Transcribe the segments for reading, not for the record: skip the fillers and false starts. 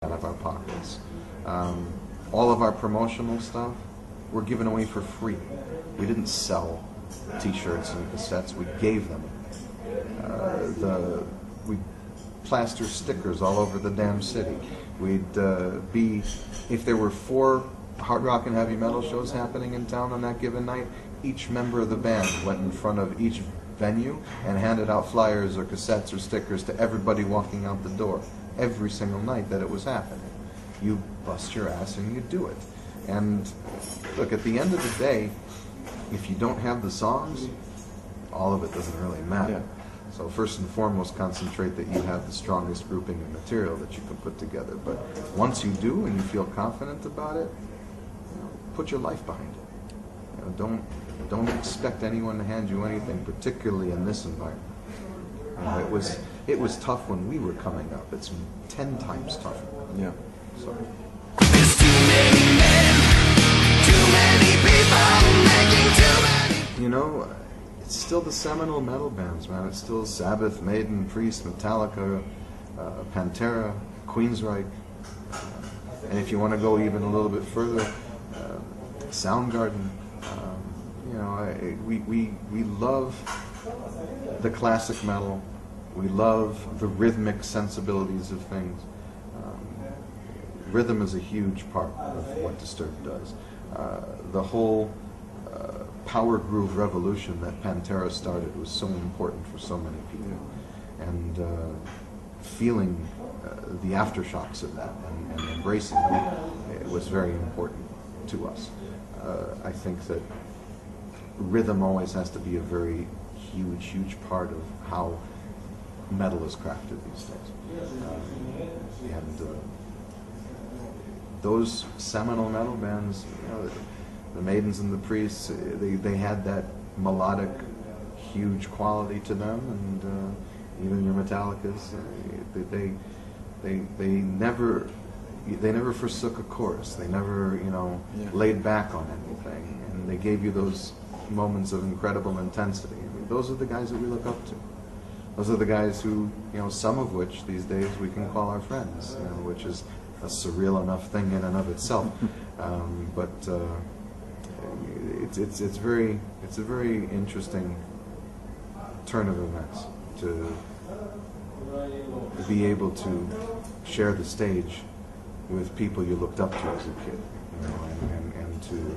out of our pockets. All of our promotional stuff were given away for free. We didn't sell T-shirts and cassettes. We gave them. We'd plaster stickers all over the damn city. We'd if there were 4 hard rock and heavy metal shows happening in town on that given night, each member of the band went in front of each venue and handed out flyers or cassettes or stickers to everybody walking out the door every single night that it was happening. You bust your ass and you do it. And look, at the end of the day, if you don't have the songs, all of it doesn't really matter. Yeah. So first and foremost, concentrate that you have the strongest grouping of material that you can put together. But once you do and you feel confident about it, put your life behind it. Don't expect anyone to hand you anything, particularly in this environment. It was tough when we were coming up. It's 10 times tougher. Yeah. So. There's too many men, too many people making too many. You know, it's still the seminal metal bands, man. It's still Sabbath, Maiden, Priest, Metallica, Pantera, Queensryche, and if you want to go even a little bit further, Soundgarden. We love the classic metal. We love the rhythmic sensibilities of things. Rhythm is a huge part of what Distrubed does. The whole power groove revolution that Pantera started was so important for so many people. And feeling the aftershocks of that and embracing it was very important to us. I think that rhythm always has to be a very huge part of how metal is crafted these days. Those seminal metal bands, the Maidens and the Priests, they had that melodic, huge quality to them, and even your Metallicas, they never forsook a chorus. They never, laid back on anything, and they gave you those moments of incredible intensity. I mean, those are the guys that we look up to. Those are the guys who, some of which these days we can call our friends, which is a surreal enough thing in and of itself. But it's a very interesting turn of events to be able to share the stage with people you looked up to as a kid, and to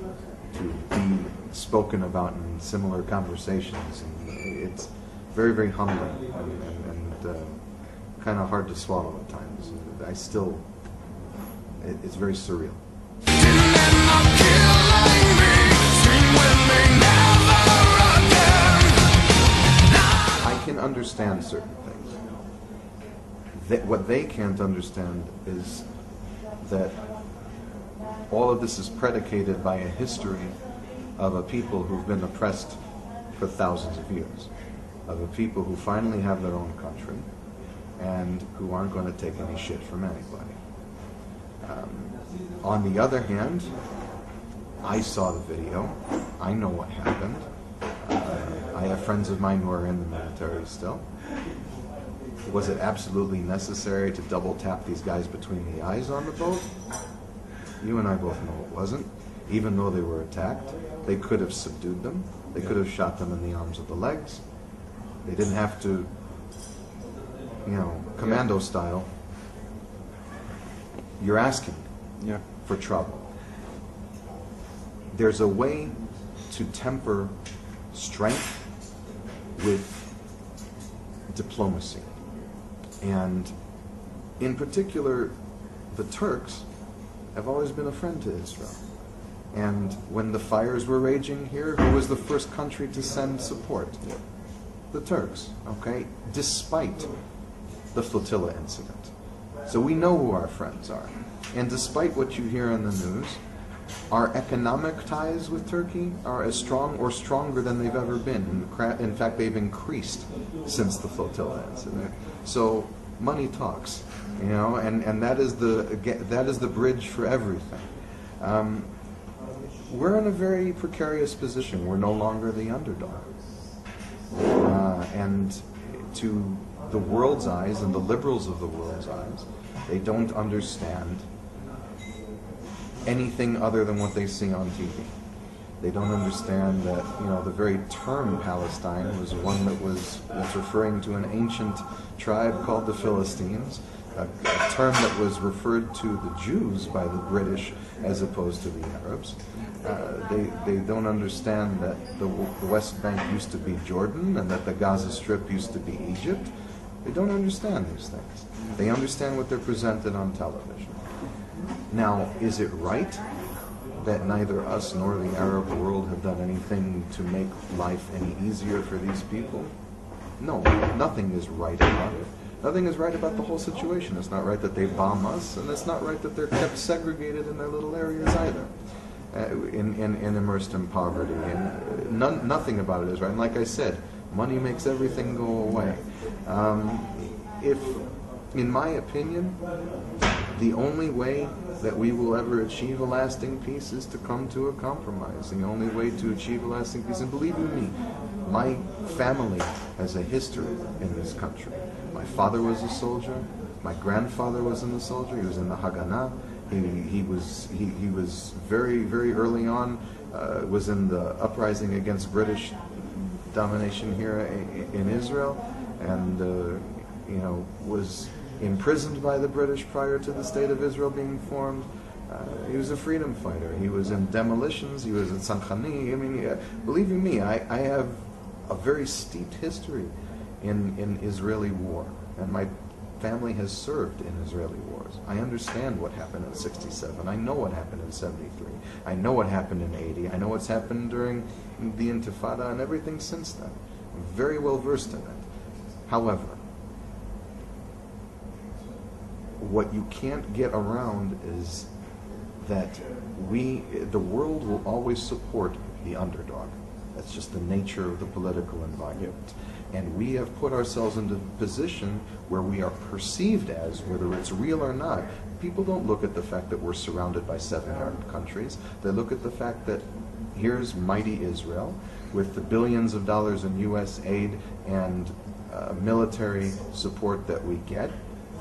be spoken about in similar conversations. And it's very, very humbling and kind of hard to swallow at times. It's very surreal. I can understand certain things. What they can't understand is that all of this is predicated by a history of a people who've been oppressed for thousands of years, of a people who finally have their own country and who aren't going to take any shit from anybody. On the other hand, I saw the video. I know what happened. I have friends of mine who are in the military still. Was it absolutely necessary to double tap these guys between the eyes on the boat? You and I both know it wasn't. Even though they were attacked, they could have subdued them. They could have shot them in the arms or the legs. They didn't have to, commando style. You're asking for trouble. There's a way to temper strength with diplomacy. And in particular, the Turks have always been a friend to Israel. And when the fires were raging here, who was the first country to send support? The Turks, okay? Despite the flotilla incident. So we know who our friends are. And despite what you hear in the news, our economic ties with Turkey are as strong or stronger than they've ever been. In fact, they've increased since the flotilla incident. So money talks, and that is the bridge for everything. We're in a very precarious position. We're no longer the underdog, and to the world's eyes and the liberals of the world's eyes, They don't understand anything other than what they see on TV. They don't understand that, the very term Palestine was one that's referring to an ancient tribe called the Philistines, a term that was referred to the Jews by the British as opposed to the Arabs. They don't understand that the West Bank used to be Jordan and that the Gaza Strip used to be Egypt. They don't understand these things. They understand what they're presented on television. Now, is it right that neither us nor the Arab world have done anything to make life any easier for these people? No, nothing is right about it. Nothing is right about the whole situation. It's not right that they bomb us, and it's not right that they're kept segregated in their little areas either, immersed in poverty. And nothing about it is right. And like I said, money makes everything go away. If, in my opinion, the only way that we will ever achieve a lasting peace is to come to a compromise. The only way to achieve a lasting peace, and believe you me, my family has a history in this country. My father was a soldier. My grandfather was in the soldier. He was in the Haganah. He was very, very early on, was in the uprising against British domination here in Israel, and was imprisoned by the British prior to the State of Israel being formed. He was a freedom fighter. He was in demolitions. He was in Sankhani. I mean, believe you me, I have a very steeped history in Israeli war, and my family has served in Israeli wars. I understand what happened in '67. I know what happened in '73. I know what happened in '80. I know what's happened during the Intifada and everything since then. I'm very well versed in it. However, what you can't get around is that the world will always support the underdog. That's just the nature of the political environment. And we have put ourselves into a position where we are perceived as, whether it's real or not. People don't look at the fact that we're surrounded by 7 Arab countries. They look at the fact that here's mighty Israel with the billions of dollars in U.S. aid and military support that we get,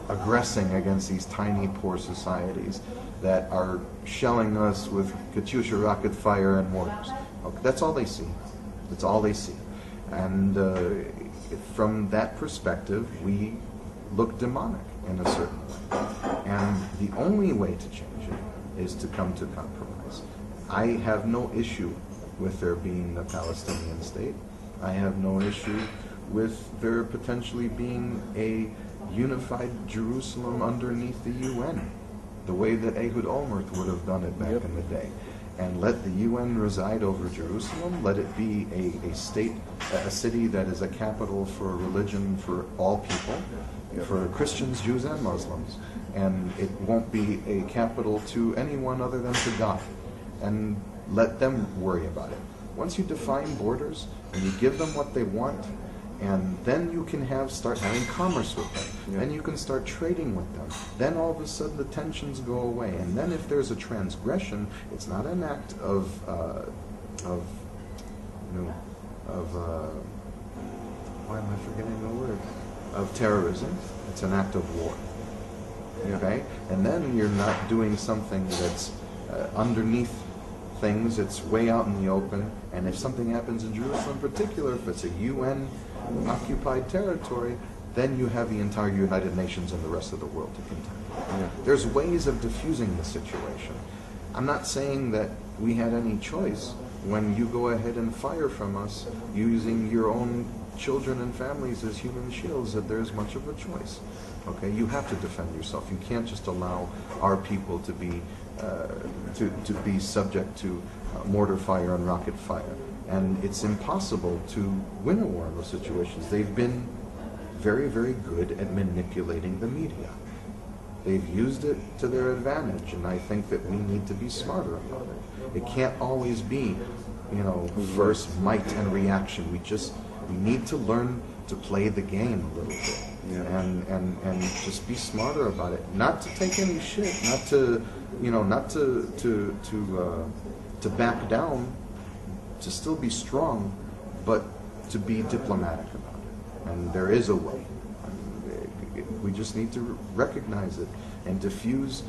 aggressing against these tiny, poor societies that are shelling us with Katyusha rocket fire and mortars. Okay, that's all they see. That's all they see. And from that perspective, we look demonic in a certain way. And the only way to change it is to come to compromise. I have no issue with there being a Palestinian state. I have no issue with there potentially being a unified Jerusalem underneath the UN, the way that Ehud Olmert would have done it back in the day. And let the UN reside over Jerusalem, let it be a state, a city that is a capital for religion for all people, for Christians, Jews, and Muslims. And it won't be a capital to anyone other than to God. And let them worry about it. Once you define borders and you give them what they want, and then you can start having commerce with them. Then you can start trading with them. Then all of a sudden the tensions go away. And then if there's a transgression, it's not an act of why am I forgetting the word? Of terrorism. It's an act of war. Okay? And then you're not doing something that's underneath things. It's way out in the open. And if something happens in Jerusalem in particular, if it's a UN occupied territory, then you have the entire United Nations and the rest of the world to contend. There's ways of diffusing the situation. I'm not saying that we had any choice when you go ahead and fire from us using your own children and families as human shields, that there's much of a choice. Okay, you have to defend yourself. You can't just allow our people to be subject to mortar fire and rocket fire. And it's impossible to win a war in those situations. They've been very, very good at manipulating the media. They've used it to their advantage, and I think that we need to be smarter about it. It can't always be, first might and reaction. We need to learn to play the game a little bit, and just be smarter about it. Not to take any shit, not to back down, to still be strong, but to be diplomatic about it. And there is a way. We just need to recognize it and diffuse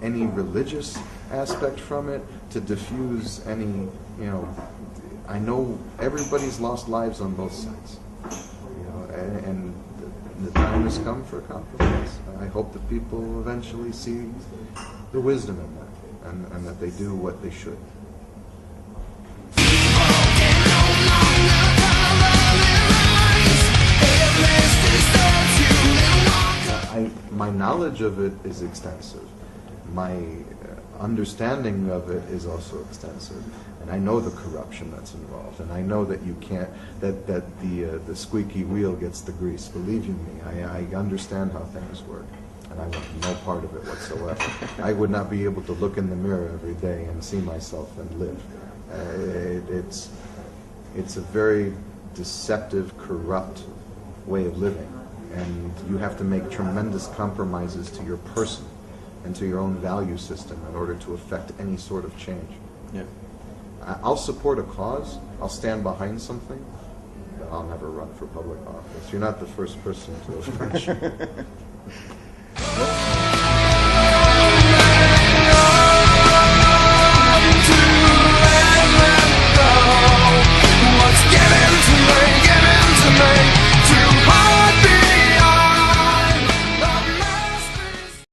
any religious aspect from it, to diffuse any, I know everybody's lost lives on both sides, and the time has come for compromise. I hope that people eventually see the wisdom in that, and that they do what they should. My knowledge of it is extensive. My understanding of it is also extensive. And I know the corruption that's involved. And I know that you can't, that the squeaky wheel gets the grease. Believe you me, I understand how things work. And I want no part of it whatsoever. I would not be able to look in the mirror every day and see myself and live. It's a very deceptive, corrupt way of living. And you have to make tremendous compromises to your person and to your own value system in order to affect any sort of change. Yeah. I'll support a cause, I'll stand behind something, but I'll never run for public office. You're not the first person to approach.